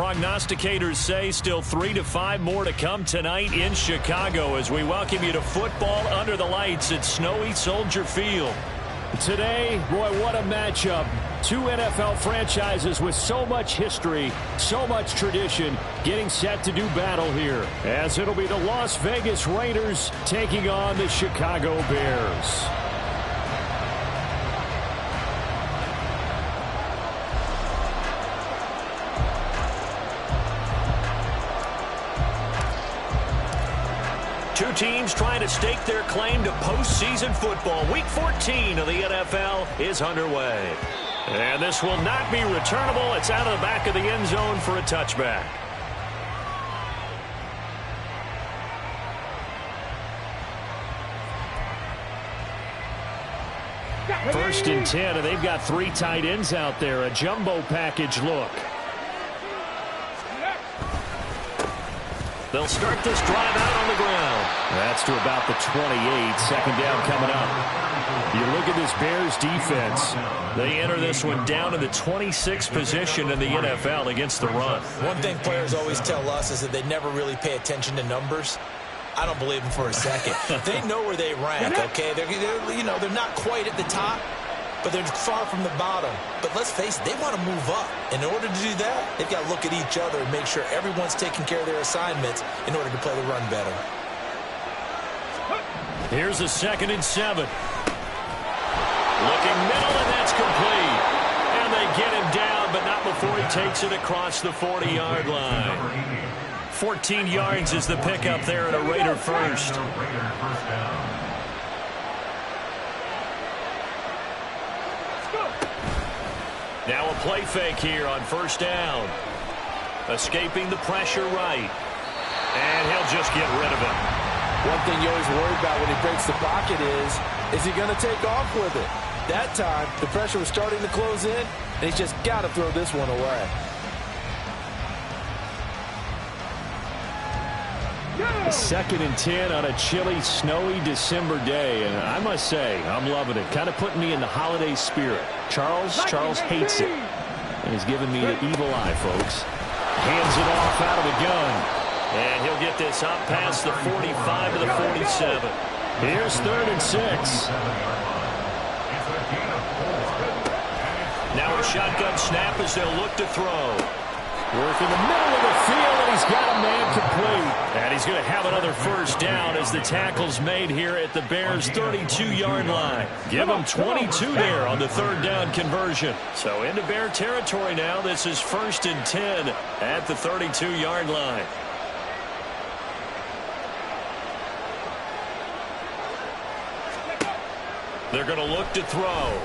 prognosticators say still 3 to 5 more to come tonight in Chicago as we welcome you to football under the lights at snowy Soldier Field. Today, boy, what a matchup. Two NFL franchises with so much history, so much tradition, getting set to do battle here, as it'll be the Las Vegas Raiders taking on the Chicago Bears. Two teams trying to stake their claim to postseason football. Week 14 of the NFL is underway. And this will not be returnable. It's out of the back of the end zone for a touchback. First and 10, and they've got 3 tight ends out there. A jumbo package look. They'll start this drive out on the ground. That's to about the 28. Second down coming up. You look at this Bears defense. They enter this one down in the 26th position in the NFL against the run. One thing players always tell us is that they never really pay attention to numbers. I don't believe them for a second. They know where they rank, okay? They're not quite at the top, but they're far from the bottom. But let's face it, they want to move up. In order to do that, they've got to look at each other and make sure everyone's taking care of their assignments in order to play the run better. Here's a 2nd and 7. Looking middle, and that's complete. And they get him down, but not before he takes it across the 40-yard line. 14 yards is the pickup there at a Raider first. Now a play fake here on first down. Escaping the pressure right. And he'll just get rid of it. One thing you always worry about when he breaks the pocket is he going to take off with it? That time, the pressure was starting to close in, and he's just got to throw this one away. Second and 10 on a chilly, snowy December day. And I must say, I'm loving it. Kind of putting me in the holiday spirit. Charles hates it. And he's giving me the evil eye, folks. Hands it off out of the gun. And he'll get this up past the 45 to the 47. Here's 3rd and 6. Now a shotgun snap as they'll look to throw. Work in the middle of the field, and he's got a man complete. And he's going to have another first down as the tackle's made here at the Bears' 32-yard line. Give him 22 there on the 3rd down conversion. So into Bear territory now. This is 1st and 10 at the 32-yard line. They're going to look to throw.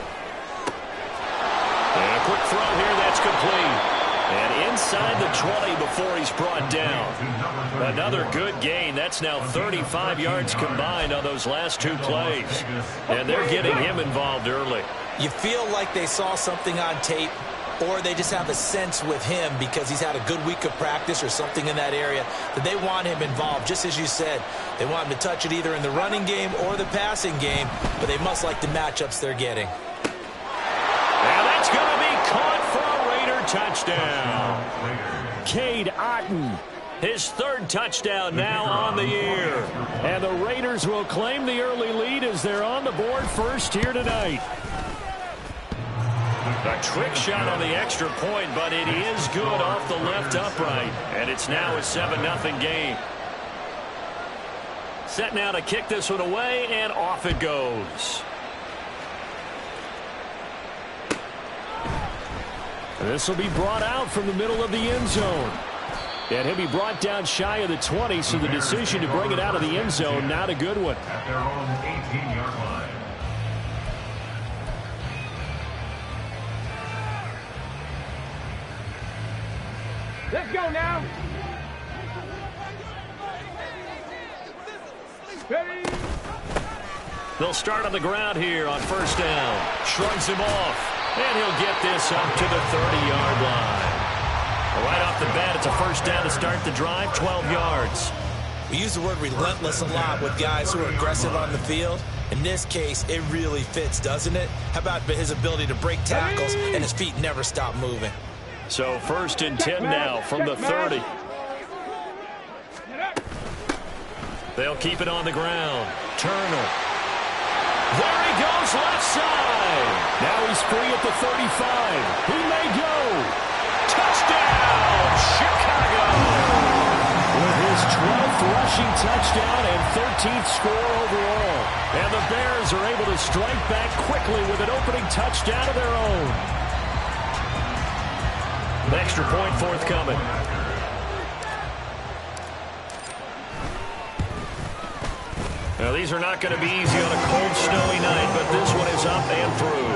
And a quick throw here, that's complete. And inside the 20 before he's brought down. Another good gain. That's now 35 yards combined on those last 2 plays. And they're getting him involved early. You feel like they saw something on tape, or they just have a sense with him because he's had a good week of practice or something in that area that they want him involved. Just as you said, they want him to touch it either in the running game or the passing game, but they must like the matchups they're getting. And that's going to be caught for a Raider touchdown. Cade Otton, his 3rd touchdown now on the year. And the Raiders will claim the early lead as they're on the board first here tonight. A trick shot on the extra point, but it is good off the left upright. And it's now a 7-0 game. Set now to kick this one away, and off it goes. This will be brought out from the middle of the end zone. And he'll be brought down shy of the 20, so the decision to bring it out of the end zone, not a good one. At their own 18-yard line. Let's go now. Ready? They'll start on the ground here on first down. Shrugs him off. And he'll get this up to the 30-yard line. Right off the bat, it's a first down to start the drive, 12 yards. We use the word relentless a lot with guys who are aggressive on the field. In this case, it really fits, doesn't it? How about his ability to break tackles and his feet never stop moving? So 1st and 10 now from the 30. They'll keep it on the ground. Turner. There he goes, left side. Now he's free at the 35. He may go. Touchdown, Chicago. With his 12th rushing touchdown and 13th score overall. And the Bears are able to strike back quickly with an opening touchdown of their own. Extra point forthcoming. Now, these are not going to be easy on a cold, snowy night, but this one is up and through.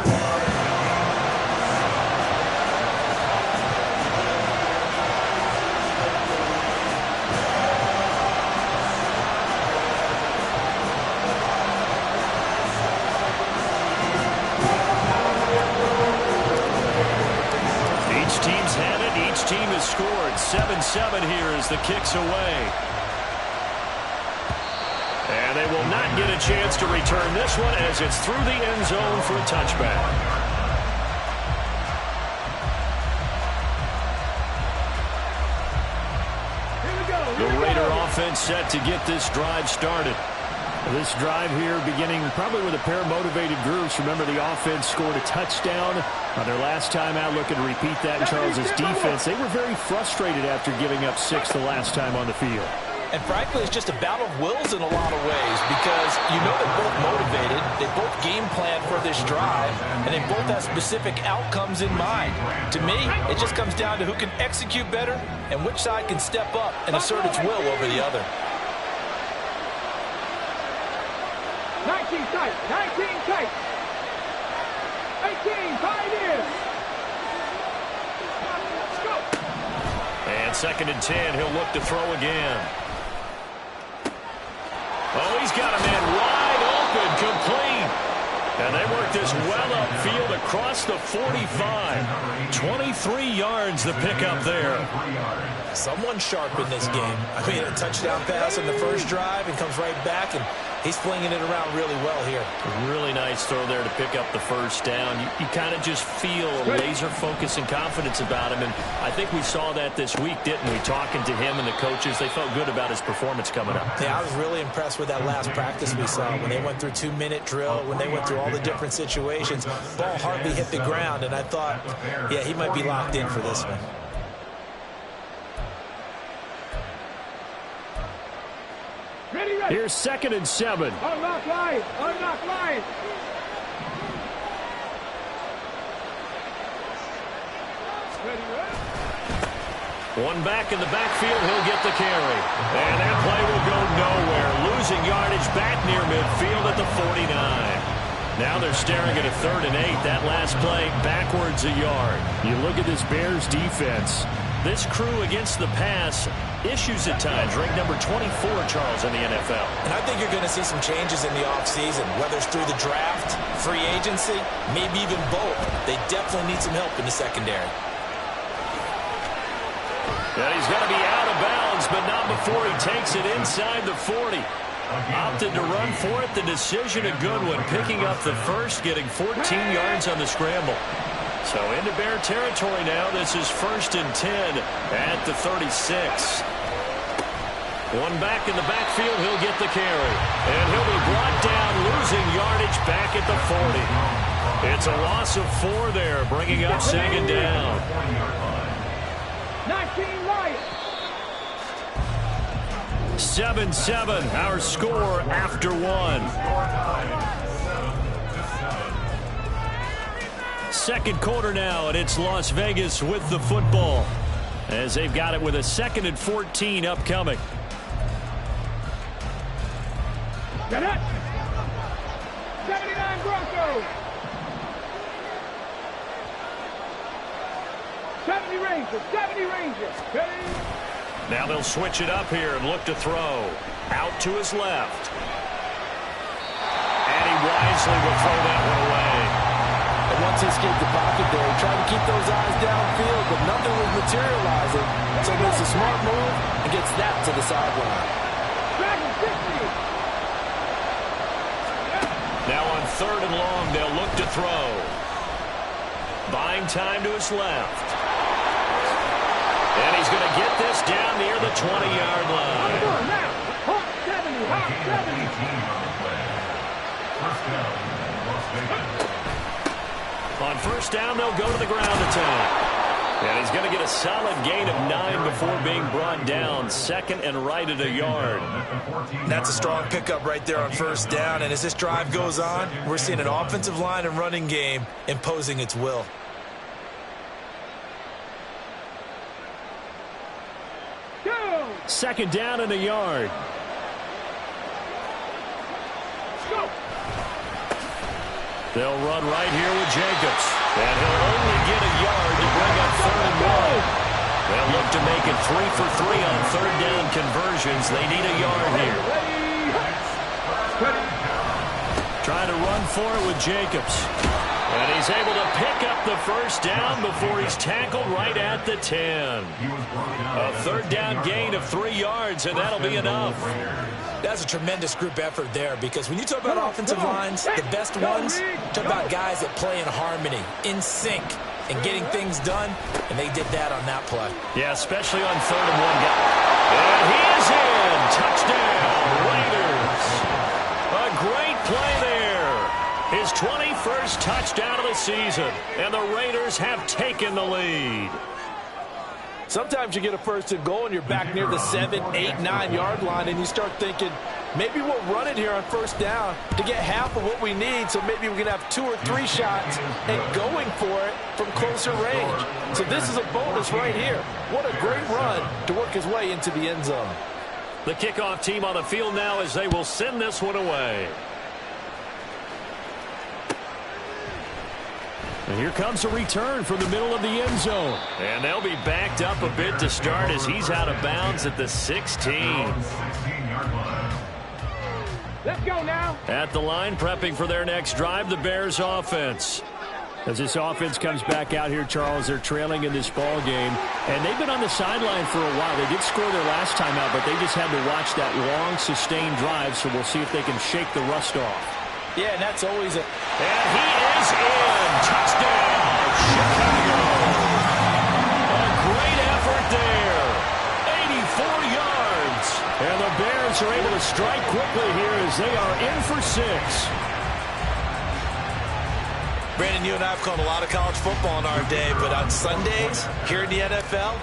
Each team's had it. Each team has scored. 7-7 here as the kick's away. And they will not get a chance to return this one as it's through the end zone for a touchback. The Raider offense set to get this drive started. This drive here beginning probably with a pair of motivated groups. Remember, the offense scored a touchdown on their last time out, looking to repeat that in Charles's defense. They were very frustrated after giving up 6 the last time on the field. And frankly, it's just a battle of wills in a lot of ways because you know they're both motivated, they both game plan for this drive, and they both have specific outcomes in mind. To me, it just comes down to who can execute better and which side can step up and assert its will over the other. 19 tight, 19 tight. 18, pioneer. Let's go. And 2nd and 10, he'll look to throw again. Oh, he's got a man wide open, complete. And they work this well upfield across the 45. 23 yards the pickup there. Someone sharp in this game. I mean, a touchdown pass on the first drive and comes right back, and he's flinging it around really well here. A really nice throw there to pick up the first down. You kind of just feel a laser focus and confidence about him, and I think we saw that this week, didn't we? Talking to him and the coaches, they felt good about his performance coming up. Yeah, I was really impressed with that last practice we saw when they went through 2-minute drill, when they went through all the different situations. Ball hardly hit the ground, and I thought, yeah, he might be locked in for this one. Ready, ready. Here's 2nd and 7. Unlock line, unlock line. Ready, ready. One back in the backfield, he'll get the carry. And that play will go nowhere. Losing yardage back near midfield at the 49. Now they're staring at a 3rd and 8. That last play backwards a yard. You look at this Bears defense. This crew against the pass, issues at times, ranked number 24, Charles, in the NFL. And I think you're going to see some changes in the offseason, whether it's through the draft, free agency, maybe even both. They definitely need some help in the secondary. And he's going to be out of bounds, but not before he takes it inside the 40. Opted to run for it. The decision a good one, picking up the first, getting 14 yards on the scramble. So into Bear territory now. This is 1st and 10 at the 36. One back in the backfield. He'll get the carry. And he'll be brought down, losing yardage back at the 40. It's a loss of 4 there, bringing up 2nd down. 19 Lions. 7-7, our score after 1. Second quarter now, and it's Las Vegas with the football as they've got it with a 2nd and 14 upcoming. Get it. 79 Broncos. 70 Rangers. 70 Rangers. Ready. Now they'll switch it up here and look to throw. Out to his left. And he wisely will throw that one away. And once he escaped the pocket there, he tried to keep those eyes downfield, but nothing was materializing. So he makes a smart move and gets that to the sideline. Now on 3rd and long, they'll look to throw. Buying time to his left. And he's going to get this down near the 20-yard line. Come on now. Hot 70, hot 70. First down, Las Vegas. On first down, they'll go to the ground attack. And he's going to get a solid gain of 9 before being brought down. Second and right at a yard. That's a strong pickup right there on first down. And as this drive goes on, we're seeing an offensive line and running game imposing its will. Go. Second down and a yard. Go. They'll run right here with Jacobs. And he'll only get a yard to bring up 3rd and 1. They'll look to make it 3 for 3 on 3rd down conversions. They need a yard here. Trying to run for it with Jacobs. And he's able to pick up the first down before he's tackled right at the 10. A 3rd down gain of 3 yards, and that'll be enough. That's a tremendous group effort there, because when you talk about offensive lines, the best ones, talk about guys that play in harmony, in sync, and getting things done, and they did that on that play. Yeah, especially on 3rd and 1. And he is in. Touchdown, Raiders. A great play there. His 21st touchdown of the season, and the Raiders have taken the lead. Sometimes you get a 1st and goal and you're back near the 7, 8, 9-yard line, and you start thinking, maybe we'll run it here on first down to get half of what we need, so maybe we can have 2 or 3 shots and going for it from closer range. So this is a bonus right here. What a great run to work his way into the end zone. The kickoff team on the field now as they will send this one away. And here comes a return from the middle of the end zone. And they'll be backed up a bit to start as he's out of bounds at the 16. Let's go now. At the line, prepping for their next drive, the Bears offense. As this offense comes back out here, Charles, they're trailing in this ball game. And they've been on the sideline for a while. They did score their last time out, but they just had to watch that long, sustained drive, so we'll see if they can shake the rust off. Yeah, and that's always a... And he is in. Touchdown, Chicago. A great effort there. 84 yards. And the Bears are able to strike quickly here as they are in for 6. Brandon, you and I have called a lot of college football in our day, but on Sundays, here in the NFL,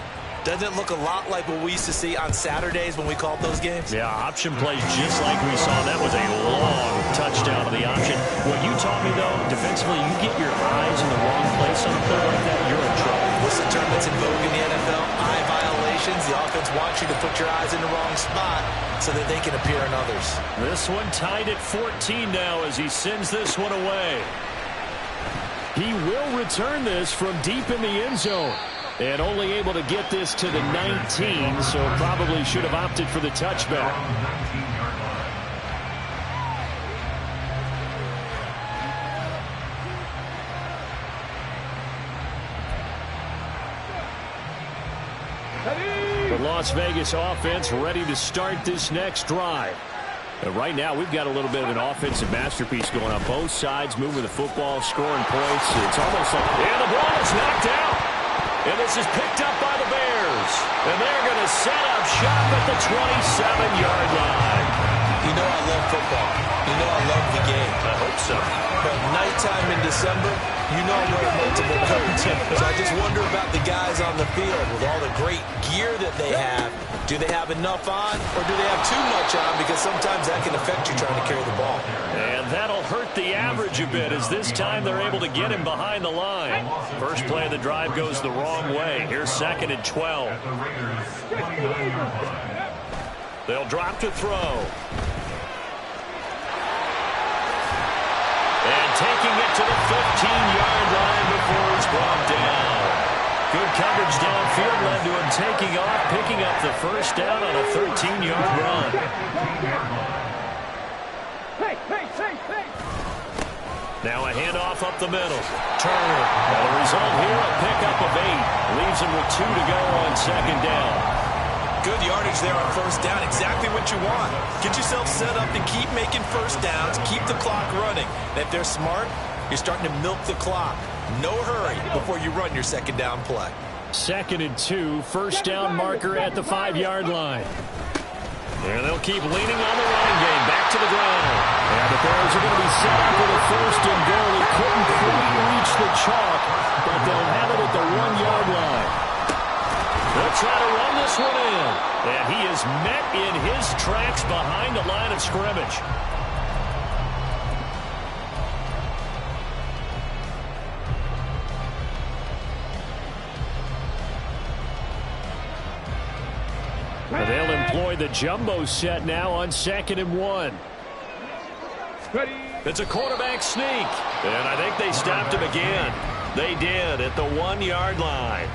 doesn't it look a lot like what we used to see on Saturdays when we called those games? Yeah, option plays just like we saw. That was a long touchdown to the option. What you taught me, though, defensively, you get your eyes in the wrong place on a play like that, you're in trouble. What's the term that's in vogue in the NFL? Eye violations. The offense wants you to put your eyes in the wrong spot so that they can appear in others. This one tied at 14 now as he sends this one away. He will return this from deep in the end zone. And only able to get this to the 19, so probably should have opted for the touchback. The Las Vegas offense ready to start this next drive. And right now, we've got a little bit of an offensive masterpiece going on both sides, moving the football, scoring points. It's almost like... And the ball is knocked out. And this is picked up by the Bears. And they're going to set up shop at the 27-yard line. You know I love football. You know I love the game. I hope so. But nighttime in December, you know I'm wearing multiple coats. So I just wonder about the guys on the field with all the great gear that they have. Do they have enough on, or do they have too much on? Because sometimes that can affect you trying to carry the ball. And that'll hurt the average a bit as this time they're able to get him behind the line. First play of the drive goes the wrong way. Here's 2nd and 12. They'll drop to throw. And taking it to the 15-yard line before it's brought down. Good coverage downfield led to him taking off, picking up the first down on a 13-yard run. Hey, hey, hey, hey. Now a handoff up the middle. Turner. And the result here, a pickup of 8. Leaves him with 2 to go on 2nd down. Good yardage there on first down. Exactly what you want. Get yourself set up and keep making first downs. Keep the clock running. And if they're smart, you're starting to milk the clock. No hurry before you run your 2nd down play. 2nd and 2. First down marker at the 5-yard line. And they'll keep leaning on the running game. Back to the ground. And the Bears are going to be set up with a 1st and goal. He couldn't quite reach the chalk, but they'll have it at the 1-yard line. They'll try to run this one in. And he is met in his tracks behind the line of scrimmage. They'll employ the jumbo set now on 2nd and 1. It's a quarterback sneak. And I think they stopped him again. They did at the 1-yard line.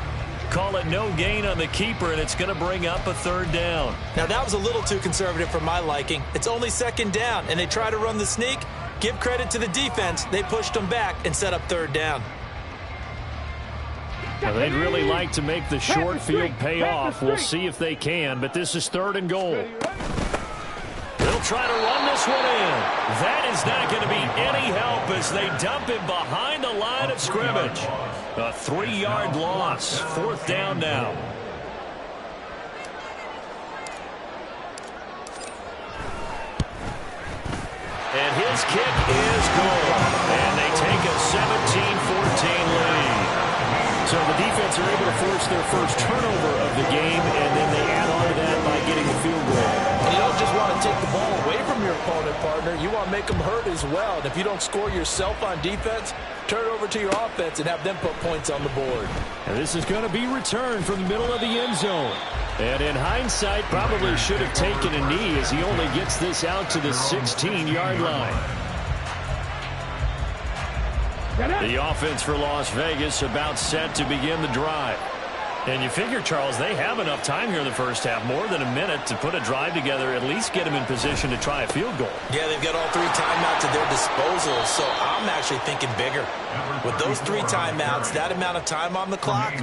Call it no gain on the keeper, and it's going to bring up a 3rd down. Now, that was a little too conservative for my liking. It's only 2nd down, and they try to run the sneak. Give credit to the defense. They pushed them back and set up 3rd down. Now, they'd really like to make the short field pay off. We'll see if they can, but this is 3rd and goal. They'll try to run this one in. That is not going to be any help as they dump him behind the line of scrimmage. A 3-yard loss. 4th down now. And his kick is good. And they take a 17-14 lead. So the defense are able to force their first turnover of the game, and then they add on to that by getting the field goal. And you don't just want to take the ball away from your opponent, partner. You want to make them hurt as well. And if you don't score yourself on defense, turn it over to your offense and have them put points on the board. And this is going to be returned from the middle of the end zone. And in hindsight, probably should have taken a knee as he only gets this out to the 16-yard line. The offense for Las Vegas about set to begin the drive. And you figure, Charles, they have enough time here in the first half, more than a minute, to put a drive together, at least get them in position to try a field goal. Yeah, they've got all 3 timeouts at their disposal, so I'm actually thinking bigger. With those 3 timeouts, that amount of time on the clock,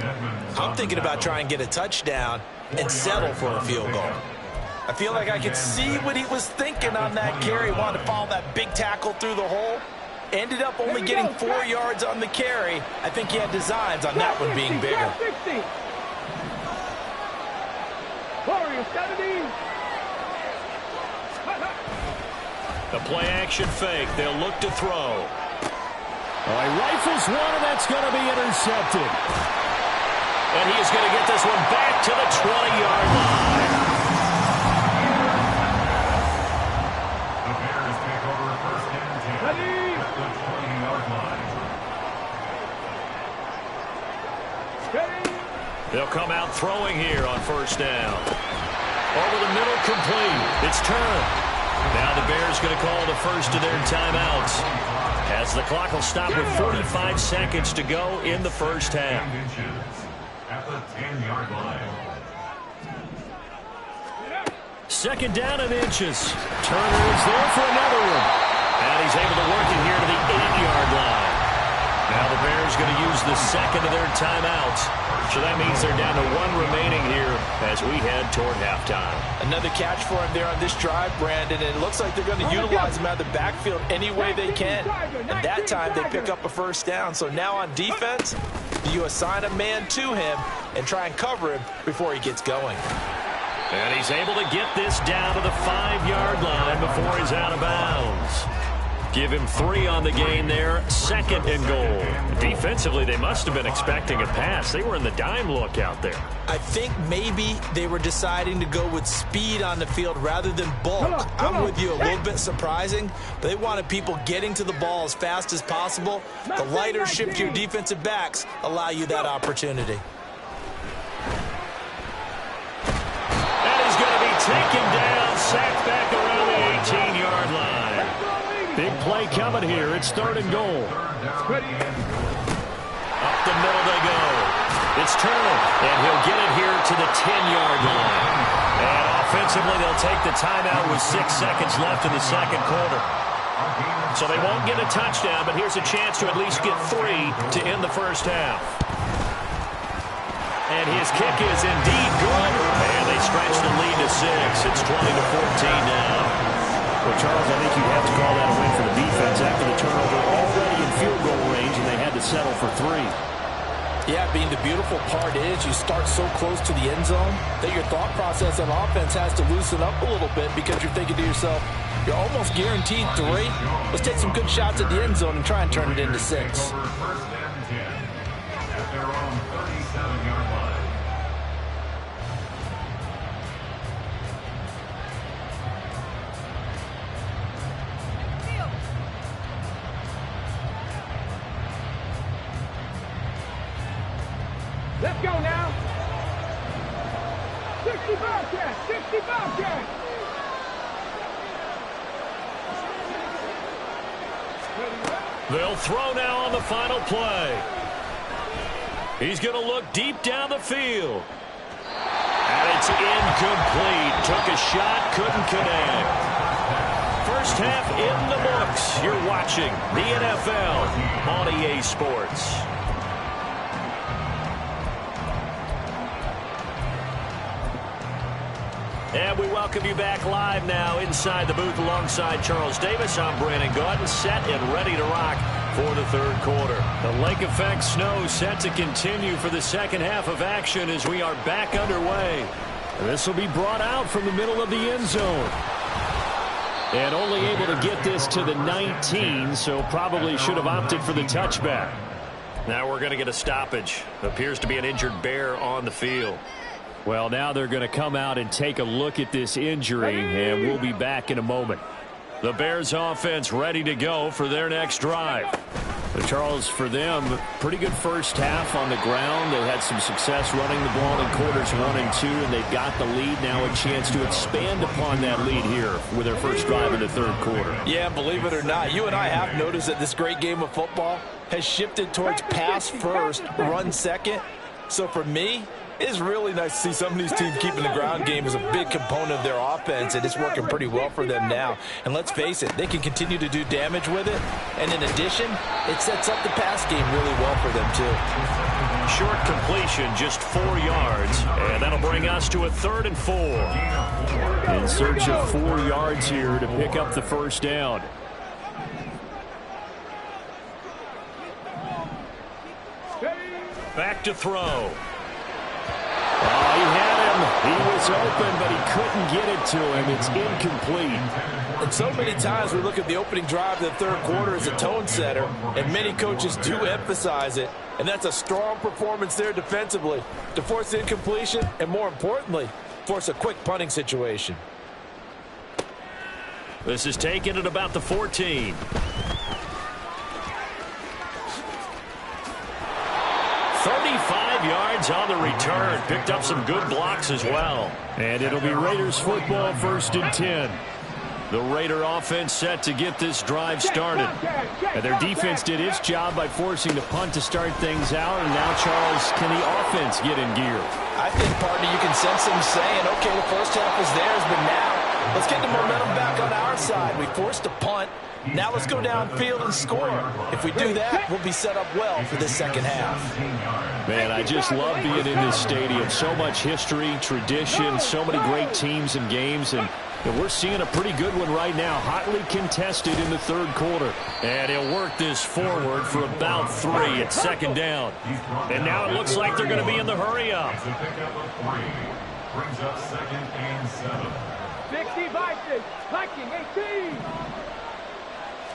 I'm thinking about trying to get a touchdown and settle for a field goal. I feel like I could see what he was thinking on that carry. Wanted to follow that big tackle through the hole. Ended up only getting 4 yards on the carry. I think he had designs on that one being bigger. The play-action fake. They'll look to throw. He rifles one, and that's going to be intercepted. And he is going to get this one back to the 20-yard line. The Bears take over 1st and 10 at the 20-yard line. They'll come out throwing here on 1st down. Over the middle, complete. It's turned. Now the Bears going to call the first of their timeouts, as the clock will stop with 45 seconds to go in the first half. At the 10-yard line. 2nd down and inches. Turner is there for another one. And he's able to work it here to the 8-yard line. Now the Bears going to use the 2nd of their timeouts. So that means they're down to 1 remaining here as we head toward halftime. Another catch for him there on this drive, Brandon, and it looks like they're going to utilize him out of the backfield any way they can. And that time they pick up a 1st down. So now on defense, you assign a man to him and try and cover him before he gets going. And he's able to get this down to the 5-yard line before he's out of bounds. Give him 3 on the game there. 2nd and goal. Defensively, they must have been expecting a pass. They were in the dime look out there. I think maybe they were deciding to go with speed on the field rather than bulk. I'm with you, a little bit surprising. But they wanted people getting to the ball as fast as possible. The lighter shift your defensive backs allow you that opportunity. And he's going to be taken down, sacked back around the 18-yard line. Big play coming here. It's 3rd and goal. Up the middle they go. It's Turner, and he'll get it here to the 10-yard line. And offensively, they'll take the timeout with 6 seconds left in the 2nd quarter. So they won't get a touchdown, but here's a chance to at least get 3 to end the first half. And his kick is indeed good. And they stretch the lead to 6. It's 20-14 now. Well, Charles, I think you'd have to call that a win for the defense after the turnover already in field goal range, and they had to settle for 3. Yeah, Bean, the beautiful part is you start so close to the end zone that your thought process on offense has to loosen up a little bit because you're thinking to yourself, you're almost guaranteed 3. Let's take some good shots at the end zone and try and turn it into 6. First and 10 at their own 37-yard line. Let's go now. 60 Bobcats, 60 Bobcats. They'll throw now on the final play. He's going to look deep down the field. And it's incomplete. Took a shot, couldn't connect. First half in the books. You're watching the NFL on EA Sports. And we welcome you back live now inside the booth alongside Charles Davis. I'm Brandon Gaudin, set and ready to rock for the third quarter. The lake effect snow set to continue for the second half of action as we are back underway. This will be brought out from the middle of the end zone. And only able to get this to the 19, so probably should have opted for the touchback. Now we're going to get a stoppage. Appears to be an injured Bear on the field. Well, now they're going to come out and take a look at this injury, and we'll be back in a moment. The Bears offense ready to go for their next drive. But Charles, for them, pretty good first half on the ground. They had some success running the ball in quarters 1 and 2, and they've got the lead. Now a chance to expand upon that lead here with their first drive in the third quarter. Yeah, believe it or not, you and I have noticed that this great game of football has shifted towards pass first, run second. So for me, it's really nice to see some of these teams keeping the ground game as a big component of their offense, and it's working pretty well for them now. And let's face it, they can continue to do damage with it. And in addition, it sets up the pass game really well for them, too. Short completion, just 4 yards, and that'll bring us to a 3rd and 4. In search of 4 yards here to pick up the first down. Back to throw. Oh, he had him. He was open, but he couldn't get it to him. It's incomplete. And so many times we look at the opening drive of the third quarter as a tone setter, and many coaches do emphasize it. And that's a strong performance there defensively to force incompletion and, more importantly, force a quick punting situation. This is taken at about the 14. 35 yards on the return. Picked up some good blocks as well. And it'll be Raiders football, 1st and 10. The Raider offense set to get this drive started. And their defense did its job by forcing the punt to start things out. And now, Charles, can the offense get in gear? I think, partner, you can sense them saying, okay, the first half was theirs, but now let's get the momentum back on our side. We forced a punt. Now let's go downfield and score. If we do that, we'll be set up well for the second half. Man, I just love being in this stadium. So much history, tradition, so many great teams and games, and we're seeing a pretty good one right now, hotly contested in the third quarter. And he'll work this forward for about 3 at 2nd down. And now it looks like they're going to be in the hurry-up. It's a pickup of 3. Brings up 2nd and 7. 60 Vikings, Viking 18.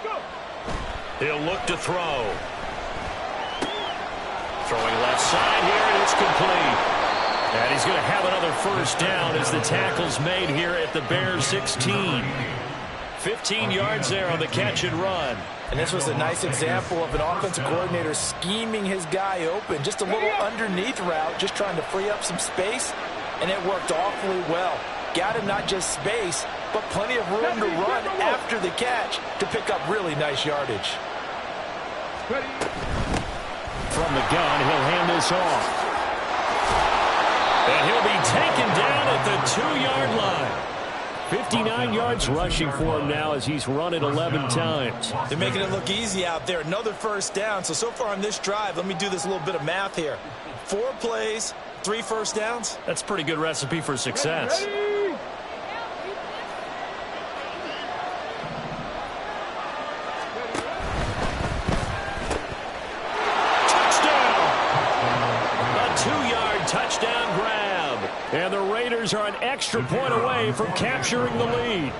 Go. He'll look to throw. Throwing left side here, and it's complete. And he's going to have another first down as the tackle's made here at the Bears 16. 15 yards there on the catch and run. And this was a nice example of an offensive coordinator scheming his guy open. Just a little underneath route, just trying to free up some space, and it worked awfully well. Got him not just space, but plenty of room to run after the catch to pick up really nice yardage. From the gun, he'll hand this off. And he'll be taken down at the 2-yard line. 59 yards rushing for him now as he's run it 11 times. They're making it look easy out there. Another first down. So far on this drive, let me do this little bit of math here. 4 plays, 3 first downs. That's a pretty good recipe for success. Bears are an extra point away from capturing the lead.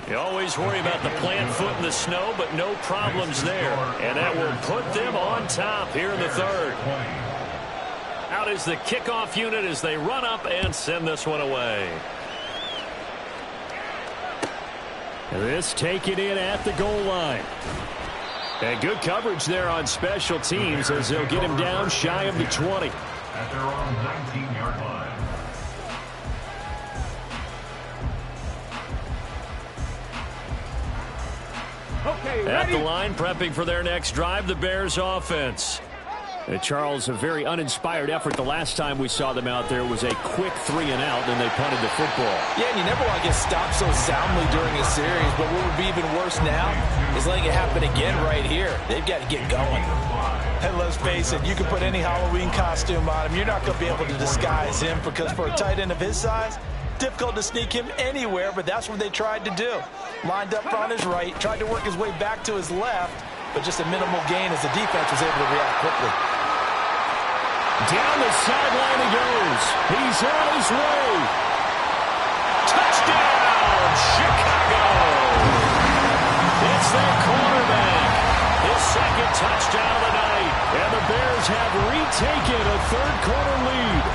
You always worry about the plant foot in the snow, but no problems there. And that will put them on top here in the third. Out is the kickoff unit as they run up and send this one away. This taken in at the goal line. And good coverage there on special teams as they'll get him down shy of the 20. At their own 19-yard line. Okay, at ready? the line, prepping for their next drive, the Bears offense. And Charles, a very uninspired effort the last time we saw them out there was a quick 3-and-out, and they punted the football. Yeah, and you never want to get stopped so soundly during a series, but what would be even worse now is letting it happen again right here. They've got to get going. And let's face it, you can put any Halloween costume on him. You're not going to be able to disguise him because for a tight end of his size, difficult to sneak him anywhere, but that's what they tried to do. Lined up on his right, tried to work his way back to his left, but just a minimal gain as the defense was able to react quickly. Down the sideline he goes. He's on his way. Touchdown, Chicago. It's their quarterback. His second touchdown of the night. And the Bears have retaken a third-quarter lead.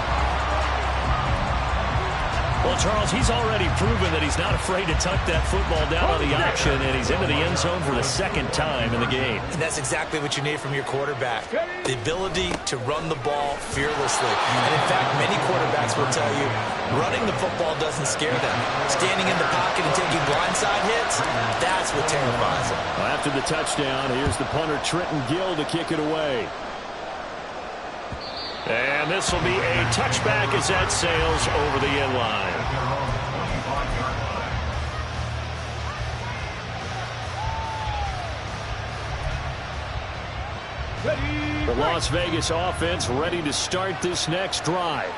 Well, Charles, he's already proven that he's not afraid to tuck that football down on the option, and he's into the end zone for the second time in the game. And that's exactly what you need from your quarterback. The ability to run the ball fearlessly. And in fact, many quarterbacks will tell you running the football doesn't scare them. Standing in the pocket and taking blindside hits, that's what terrifies them. Well, after the touchdown, here's the punter Trenton Gill to kick it away. And this will be a touchback as that sails over the end line. The Las Vegas offense ready to start this next drive.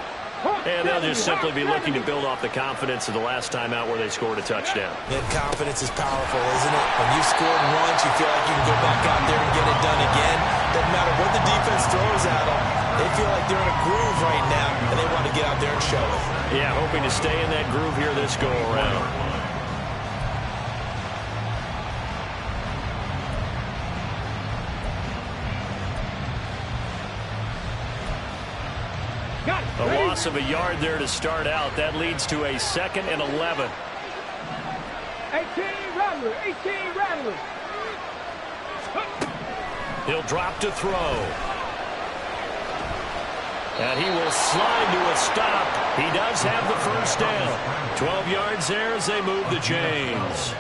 And they'll just simply be looking to build off the confidence of the last time out where they scored a touchdown. That confidence is powerful, isn't it? When you've scored once, you feel like you can go back out there and get it done again. Doesn't matter what the defense throws at them. They feel like they're in a groove right now, and they want to get out there and show it. Yeah, hoping to stay in that groove here this go-around. A loss of a yard there to start out. That leads to a 2nd and 11. 18 Rattler, 18 Rattler. He'll drop to throw. And he will slide to a stop. He does have the first down. 12 yards there as they move the chains.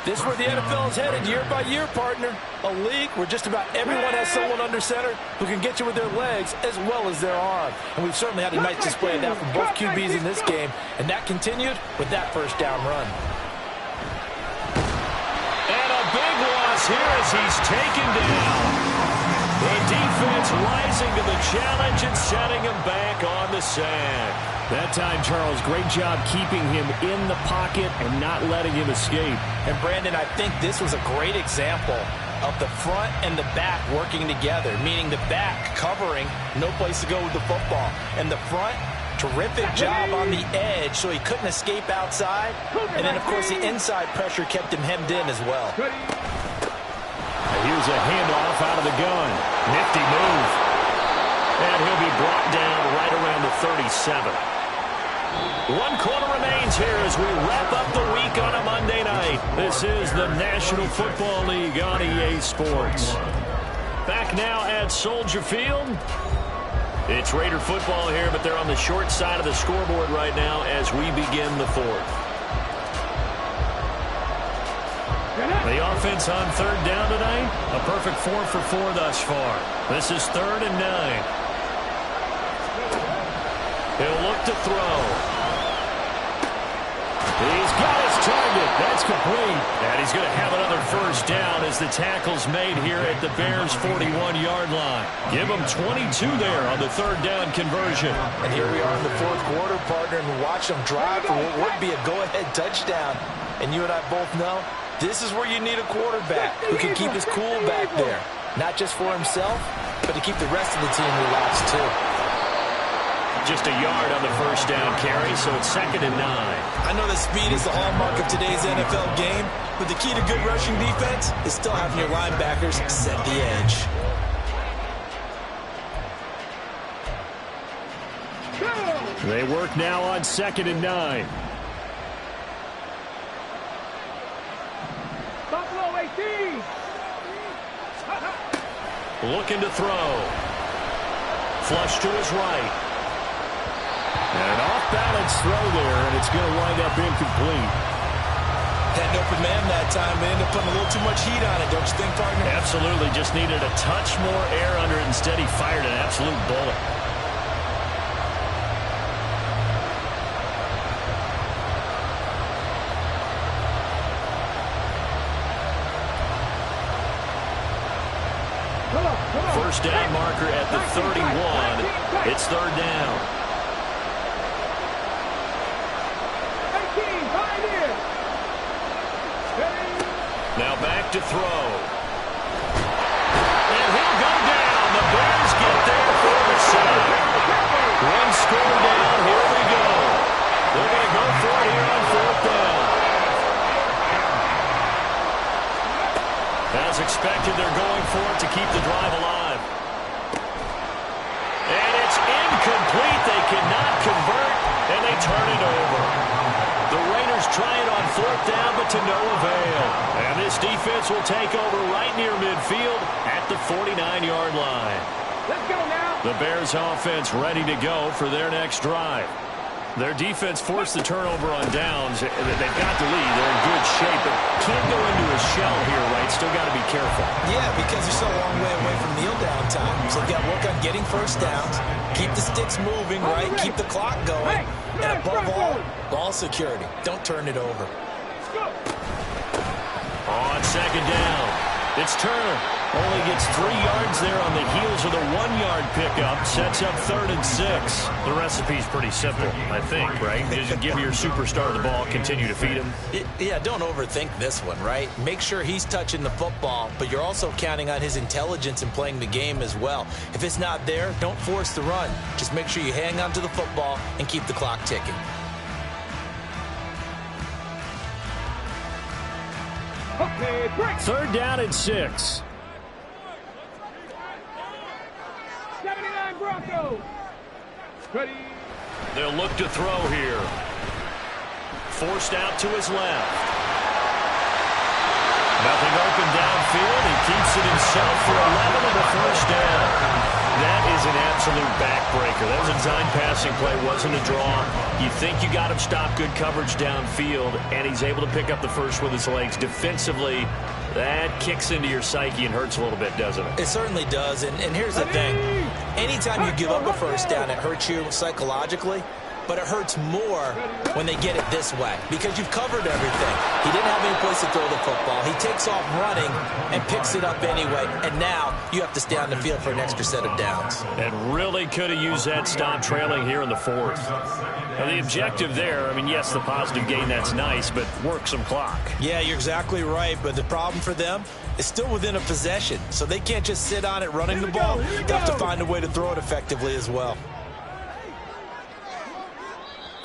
This is where the NFL is headed year by year, partner. A league where just about everyone has someone under center who can get you with their legs as well as their arm. And we've certainly had a nice display of that from both QBs in this game. And that continued with that first down run. And a big loss here as he's taken down. The defense rising to the challenge and setting him back on the sack. That time, Charles, great job keeping him in the pocket and not letting him escape. And, Brandon, I think this was a great example of the front and the back working together, meaning the back covering, no place to go with the football. And the front, terrific job on the edge so he couldn't escape outside. And then, of course, the inside pressure kept him hemmed in as well. Here's a handoff out of the gun. Nifty move. And he'll be brought down right around the 37. 1 quarter remains here as we wrap up the week on a Monday night. This is the National Football League on EA Sports. Back now at Soldier Field. It's Raider football here, but they're on the short side of the scoreboard right now as we begin the 4th. The offense on 3rd down tonight, a perfect 4 for 4 thus far. This is 3rd and 9. He'll look to throw. He's got his target. That's complete. And he's going to have another first down as the tackle's made here at the Bears' 41-yard line. Give him 22 there on the 3rd down conversion. And here we are in the 4th quarter, partner, and watch them drive for what would be a go-ahead touchdown. And you and I both know this is where you need a quarterback who can keep his cool back there. not just for himself, but to keep the rest of the team relaxed too. Just a yard on the first down carry, so it's 2nd and 9. I know that speed is the hallmark of today's NFL game, but the key to good rushing defense is still having your linebackers set the edge. They work now on 2nd and 9. Buffalo 18. Looking to throw. Flush to his right. And an off-balance throw there, and it's going to wind up incomplete. Had an open man that time, but ended up putting a little too much heat on it, don't you think, partner? Absolutely. Just needed a touch more air under it. Instead, he fired an absolute bullet. First down marker at the 31. It's 3rd down. 18, Pioneer. Now back to throw. And he'll go down. The Bears get there for the side. One score down. Here we go. They're going to go for it here on 4th down. As expected, they're going for it to keep the drive alive. And it's incomplete. They cannot convert, and they turn it over. The Raiders try it on 4th down, but to no avail. And this defense will take over right near midfield at the 49-yard line. Let's go now. The Bears offense ready to go for their next drive. Their defense forced the turnover on downs. They've got the lead. They're in good shape, but can't go into a shell here, right? Still got to be careful. Yeah, because they're so a long way away from kneel down time. So you got to work on getting first downs, keep the sticks moving, right? Keep the clock going. And above all, ball security. Don't turn it over. On 2nd down, it's Turner. Only gets 3 yards there on the heels of the 1-yard pickup. Sets up 3rd and 6. The recipe's pretty simple, I think, right? Just give your superstar the ball, continue to feed him. Yeah, don't overthink this one, right? Make sure he's touching the football, but you're also counting on his intelligence in playing the game as well. If it's not there, don't force the run. Just make sure you hang on to the football and keep the clock ticking. Okay, break. 3rd down and 6. 79 Broncos. Ready. They'll look to throw here. Forced out to his left. Nothing open downfield. He keeps it himself for 11 on the first down. That is an absolute backbreaker. That was a design passing play, wasn't a draw. You think you got him stopped, good coverage downfield, and he's able to pick up the first with his legs. Defensively, that kicks into your psyche and hurts a little bit, doesn't it? It certainly does, and here's the thing. Anytime you give up a first down, it hurts you psychologically, but it hurts more when they get it this way because you've covered everything. He didn't have any place to throw the football. He takes off running and picks it up anyway, and now you have to stay on the field for an extra set of downs. And really could have used that stop trailing here in the 4th. Now, the objective there, I mean, yes, the positive gain, that's nice, but work some clock. Yeah, you're exactly right, but the problem for them is still within a possession, so they can't just sit on it running the ball. They have to find a way to throw it effectively as well.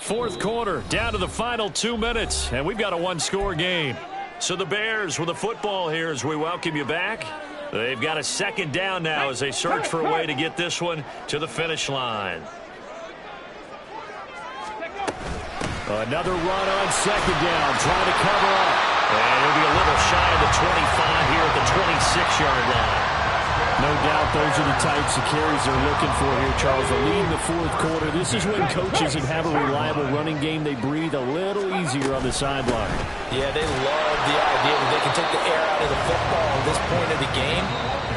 4th quarter, down to the final 2 minutes, and we've got a 1-score game. So the Bears with the football here as we welcome you back. They've got a 2nd down now as they search for a way to get this one to the finish line. Another run on 2nd down, trying to cover up. And he'll be a little shy of the 25 here at the 26-yard line. No doubt those are the types of carries they're looking for here, Charles. A lead in the 4th quarter. This is when coaches that have a reliable running game, they breathe a little easier on the sideline. Yeah, they love the idea that they can take the air out of the football at this point of the game.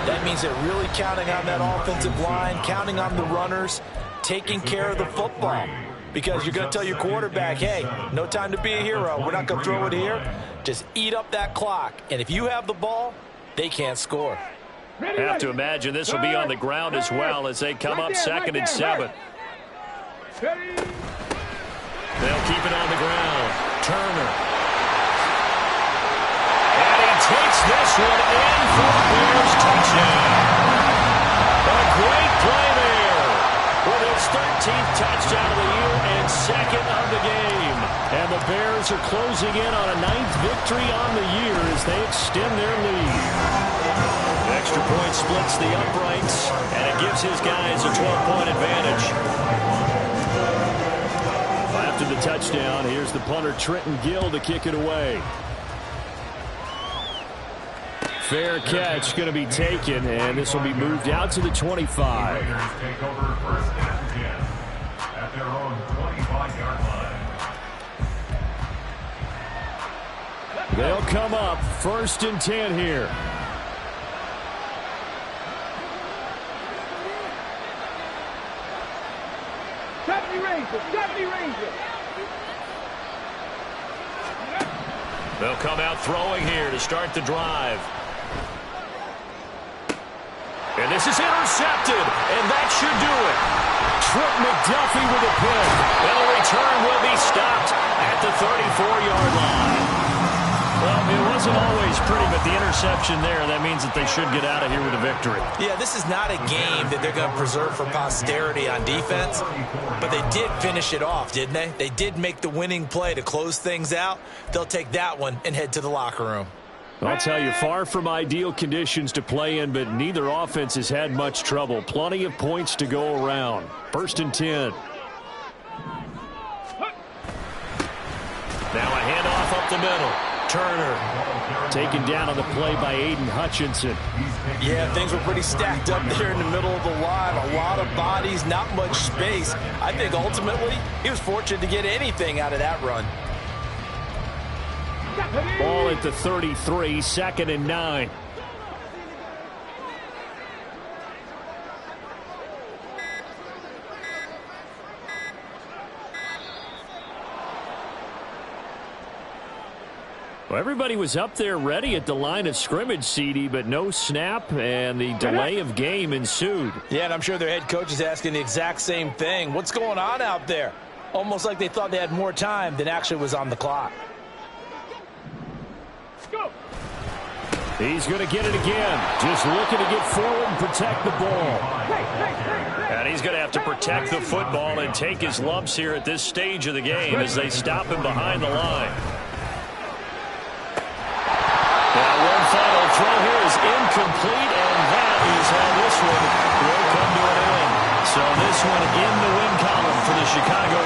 That means they're really counting on that offensive line, counting on the runners, taking care of the football. Because you're going to tell your quarterback, hey, no time to be a hero. We're not going to throw it here. Just eat up that clock. And if you have the ball, they can't score. Have to imagine this will be on the ground as well as they come up 2nd and 7. They'll keep it on the ground. Turner. And he takes this one in for the Bears touchdown. A great play there with his 13th touchdown of the year and second of the game. And the Bears are closing in on a 9th victory on the year as they extend their lead. The extra point splits the uprights, and it gives his guys a 12-point advantage. After the touchdown, here's the punter Trenton Gill to kick it away. Fair catch going to be taken, and this will be moved out to the 25. Take over first and 10 at their own 25-yard line. They'll come up 1st and 10 here. They'll come out throwing here to start the drive. And this is intercepted, and that should do it. Trent McDuffie with a pick. And the return will be stopped at the 34-yard line. Well, it wasn't always pretty, but the interception there, that means that they should get out of here with a victory. Yeah, this is not a game that they're going to preserve for posterity on defense, but they did finish it off, didn't they? They did make the winning play to close things out. They'll take that one and head to the locker room. I'll tell you, far from ideal conditions to play in, but neither offense has had much trouble. Plenty of points to go around. 1st and 10. Now a handoff up the middle. Turner taken down on the play by Aiden Hutchinson. Yeah, things were pretty stacked up there in the middle of the line. A lot of bodies, not much space. I think ultimately he was fortunate to get anything out of that run. Ball at the 33, 2nd and 9. Well, everybody was up there ready at the line of scrimmage, CD, but no snap, and the delay of game ensued. Yeah, and I'm sure their head coach is asking the exact same thing. What's going on out there? Almost like they thought they had more time than actually was on the clock. He's going to get it again. Just looking to get forward and protect the ball. And he's going to have to protect the football and take his lumps here at this stage of the game as they stop him behind the line. Now one final throw here is incomplete, and that is how this one will come to an end. So this one in the win column for the Chicago Bears.